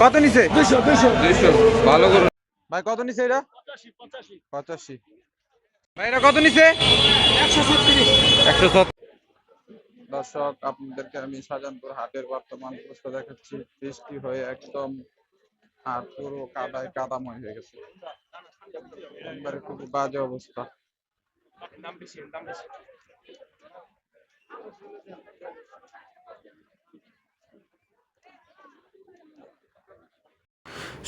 কত নিছে? 200 200 200। ভালো গরু ভাই। কত নিছে এটা? 85। ভাই এটা কত নিছে? 136 107। দর্শক, আপনাদেরকে আমি শাহজাহানপুর হাটের বর্তমান অবস্থা দেখাচ্ছি। বৃষ্টি হয়ে একদম হাট পুরো কাদায় কাদাময় হয়ে গেছে, একবারে খুব বাজে অবস্থা।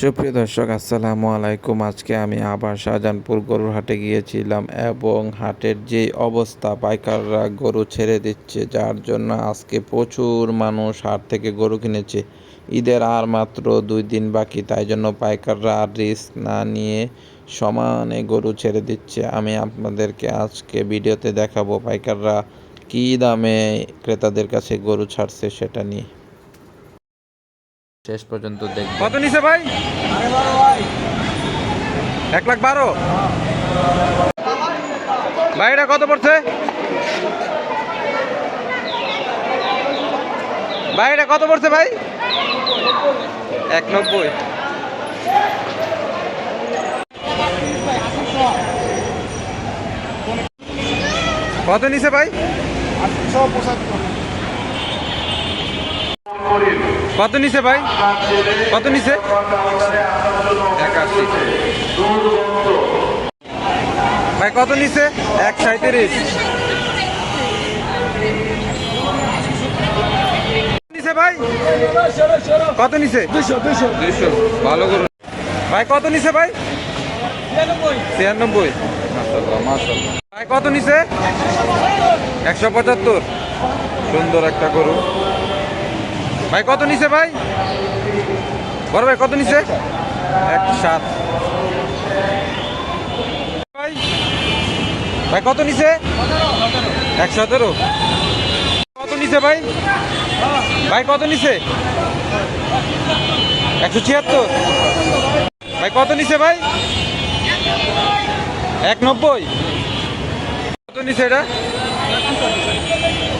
সুপ্রিয় দর্শক, আসসালামু আলাইকুম। আজকে আমি আবার শাহজাহানপুর গরুর হাটে গিয়েছিলাম এবং হাটের যে অবস্থা, পাইকাররা গরু ছেড়ে দিচ্ছে, যার জন্য আজকে প্রচুর মানুষ হাট থেকে গরু কিনেছে। ঈদের আর মাত্র 2 দিন বাকি, তাই জন্য পাইকাররা আর রিস্ক না নিয়ে সমানে গরু ছেড়ে দিচ্ছে। আমি আপনাদেরকে আজকে ভিডিওতে দেখাবো পাইকাররা কী দামে ক্রেতাদের কাছে গরু ছাড়ছে সেটা নিয়ে। শেষ পর্যন্ত দেখবেন। কত নিছে ভাই? 1,12,000। ভাই এটা কত পড়ছে? ভাই এটা কত পড়ছে ভাই? 1,90। কত নিছে ভাই? কত নিছে ভাই? কত নিছে? 81। ভাই কত নিছে? 137 নিছে ভাই। কত নিছে? 200 200 200। ভালো করুন ভাই। কত নিছে ভাই? 96। মাশাআল্লাহ মাশাআল্লাহ। ভাই কত নিছে? 175। সুন্দর একটা গরু। ভাই কত নিছে ভাই? বড় ভাই কত নিছে? 107। ভাই ভাই কত নিছে? 117। কত নিছে ভাই? ভাই কত নিছে? 176। ভাই কত নিছে ভাই? 190। কত নিছে এটা?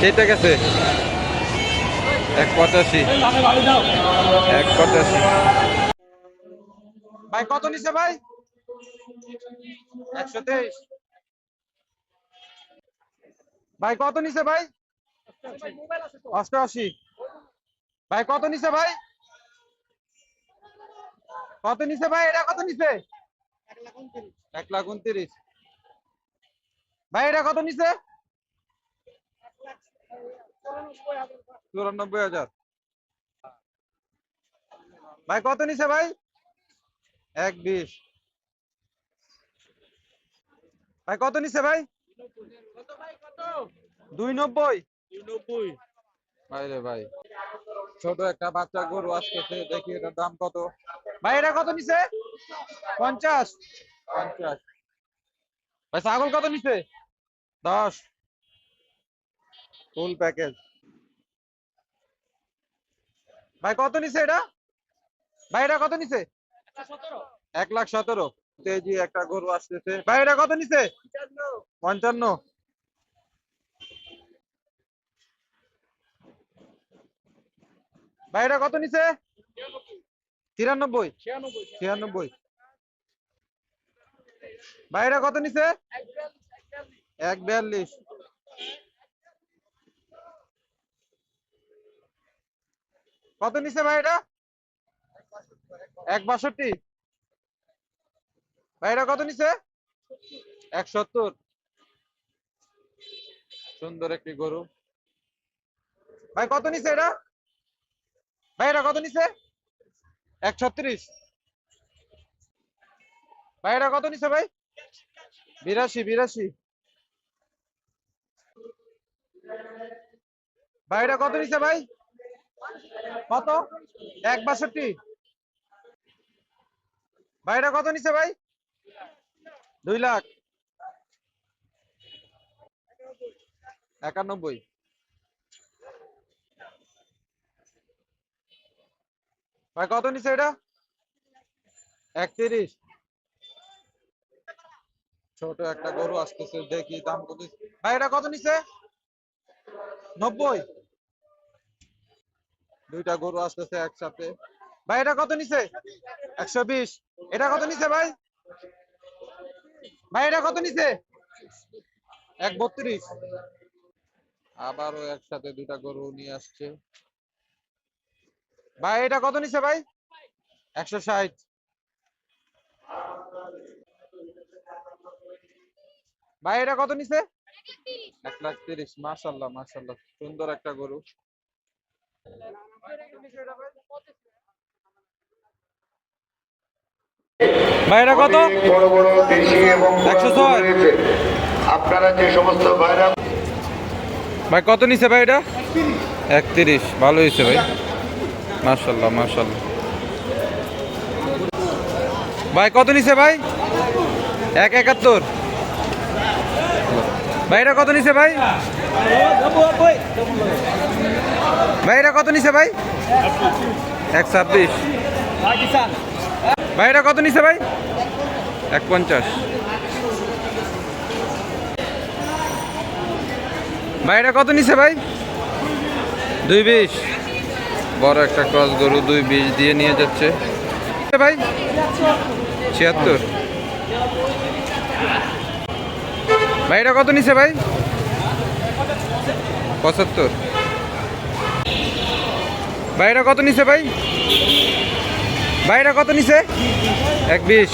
কেটে গেছে। 185। 185। ভাই কত নিছে ভাই? 123। ভাই কত নিছে ভাই? 88। ভাই কত নিছে ভাই? কত নিছে ভাই? এটা কত নিছে? 1,29,000। ভাই এটা কত নিছে? 94,000। ভাই কত নিছে ভাই? 1,20। ভাই কত নিছে ভাই? 290। ভাই রে ভাই, ছোট একটা বাচ্চা গরু আসতেছে, দেখি এটার দাম কত। ভাই এটা কত নিছে? 50। 50। ভাই ছাগল কত নিছে? 10। Full package. ভাই কত নিছে এটা? ভাই এটা কত নিছে? 1,17,000। তেজি একটা গরু আসতেছে। ভাই এটা কত নিছে? 55। ভাই এটা কত নিছে? 93। 96। ভাই এটা কত নিছে? 1,42। কত নিছে ভাই এটা? 1,62। ভাই এটা কত নিছে? 170। সুন্দর একটি গরু। ভাই কত নিছে এটা? ভাই এটা কত নিছে? 136। ভাই এটা কত নিছে ভাই? 82। 82। ভাই এটা কত নিছে ভাই? কত? 1,62। ভাই এটা কত নিছে ভাই? 2 লাখ। 91। ভাই কত নিছে এটা? 31। ছোট একটা গরু আসতেছে, দেখি দাম কত। ভাই এটা কত নিছে? 90। দুইটা গরু আসতেছে একসাথে, ভাই এটা কত নিছে? 120। এটা কত নিছে ভাই? ভাই এটা কত নিছে? 132। আবারও একসাথে দুটা গরু নিয়ে আসছে। ভাই এটা কত নিছে ভাই? 160। ভাই এটা কত নিছে? 130। মাশাআল্লাহ মাশাআল্লাহ, সুন্দর একটা গরু। ভাই এটা কত? বড় বড় দেশি এবং 106। আপনারা যে সমস্ত ভাইরা ভাই কত নিছে ভাই এটা? 31। ভালো হয়েছে ভাই, মাশাআল্লাহ মাশাআল্লাহ। ভাই কত নিছে ভাই? 171। ভাই এটা কত নিছে ভাই? ভাই এটা কত নিছে ভাই? 126। ভাই এটা কত নিছে ভাই? 150। ভাই এটা কত নিছে ভাই? 220। বড় একটা ক্রস গরু 220 দিয়ে নিয়ে যাচ্ছে ভাই। 76। ভাই এটা কত নিছে ভাই? 75। ভাই এটা কত নিছে ভাই? ভাই এটা কত নিছে? 120।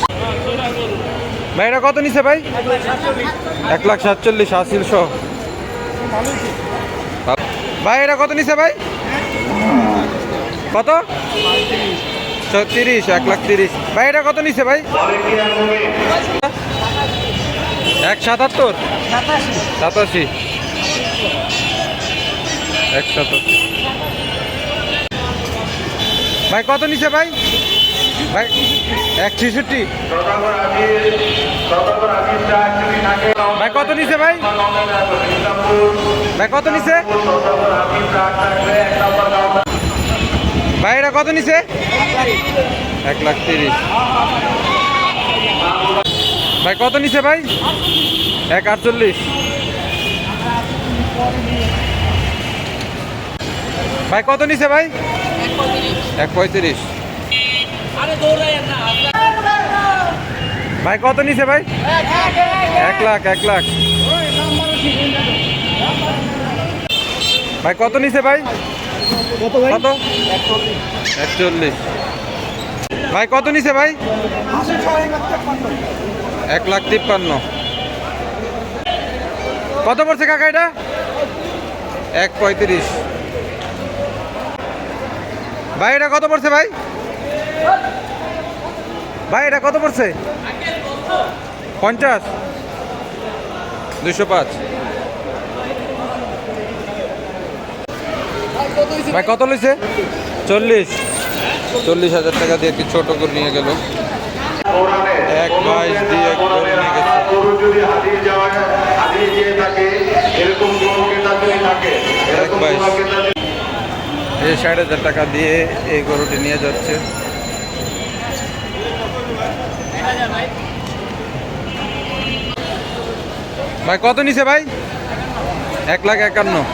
ভাই এটা কত নিছে ভাই? 147। হাসিল সহ। ভাই এটা কত নিছে ভাই? কত? 36। 130। ভাই এটা কত নিছে ভাই? 177। 87। 187। ভাই কত নিছে ভাই? ভাই 166। ভাই কত নিছে ভাই? ভাই কত নিছে? ভাই এটা কত নিছে? 130। ভাই কত নিছে ভাই? 148। ভাই কত নিছে ভাই? 135। ভাই কত নিছে ভাই? 1 লাখ। 1 লাখ। ভাই কত নিছে ভাই? কত? 41। ভাই কত নিছে ভাই? 1,53,000। কত পড়ছে কাকা এটা? 135। ভাই এটা কত পড়ছে ভাই? ভাই এটা কত পড়ছে? 50। 205। ভাই কত লইছে? 40। 40,000 টাকা দিয়ে একটি ছোট করে নিয়ে গেল। 1,22 দিয়ে করে নিয়ে গেছে। গরু যদি হারিয়ে যাওয়া হারিয়ে গিয়ে থাকে, এরকম গরু ক্রেতা যদি থাকে, এরকম 1,22 গরু ক্রেতা এই 60,000 টাকা দিয়ে এই গরুটি নিয়ে যাচ্ছে। ভাই কত নিছে ভাই? 1,51,000।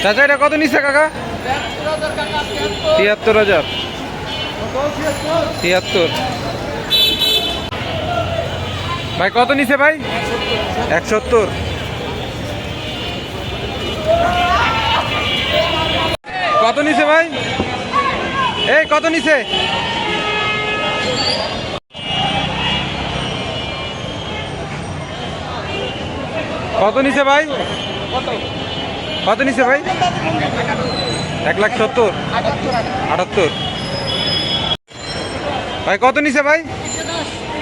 চাচা এটা কত নিছে কাকা? 73,000। 73। ভাই কত নিছে ভাই? 170। কত নিছে ভাই? এই কত নিছে? কত নিছে ভাই? কত নিছে ভাই? 1,70,000। 78। ভাই কত নিছে ভাই?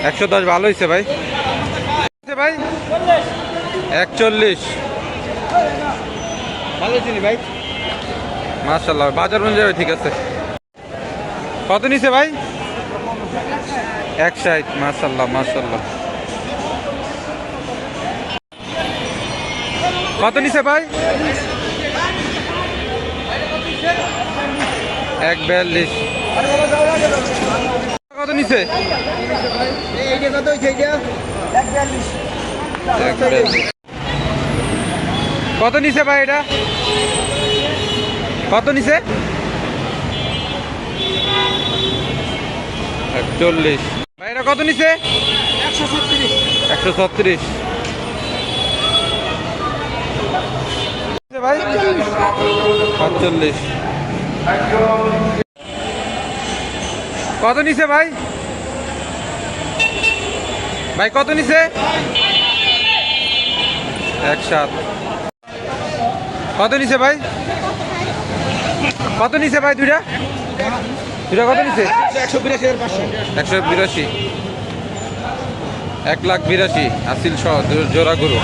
110। ভালো হয়েছে ভাই। ভাই 41। ভালো চিনি ভাই, মাশাআল্লাহ। বাজার অনুযায়ী ঠিক আছে। কত নিছে ভাই? 160। মাশাআল্লাহ মাশাআল্লাহ। কত নিছে ভাই? 142। কত নিছে? 142। কত নিছে ভাই এটা? কত নিছে? 41। ভাই এটা কত নিছে? 136। 136। ভাই 45। কত নিছে ভাই? ভাই কত নিছে? 17। কত নিছে ভাই? কত নিছে ভাই দুইটা? দুইটা কত নিছে? 182,500। 182। 1,82,000 আসিল সহ জোড়া গরু।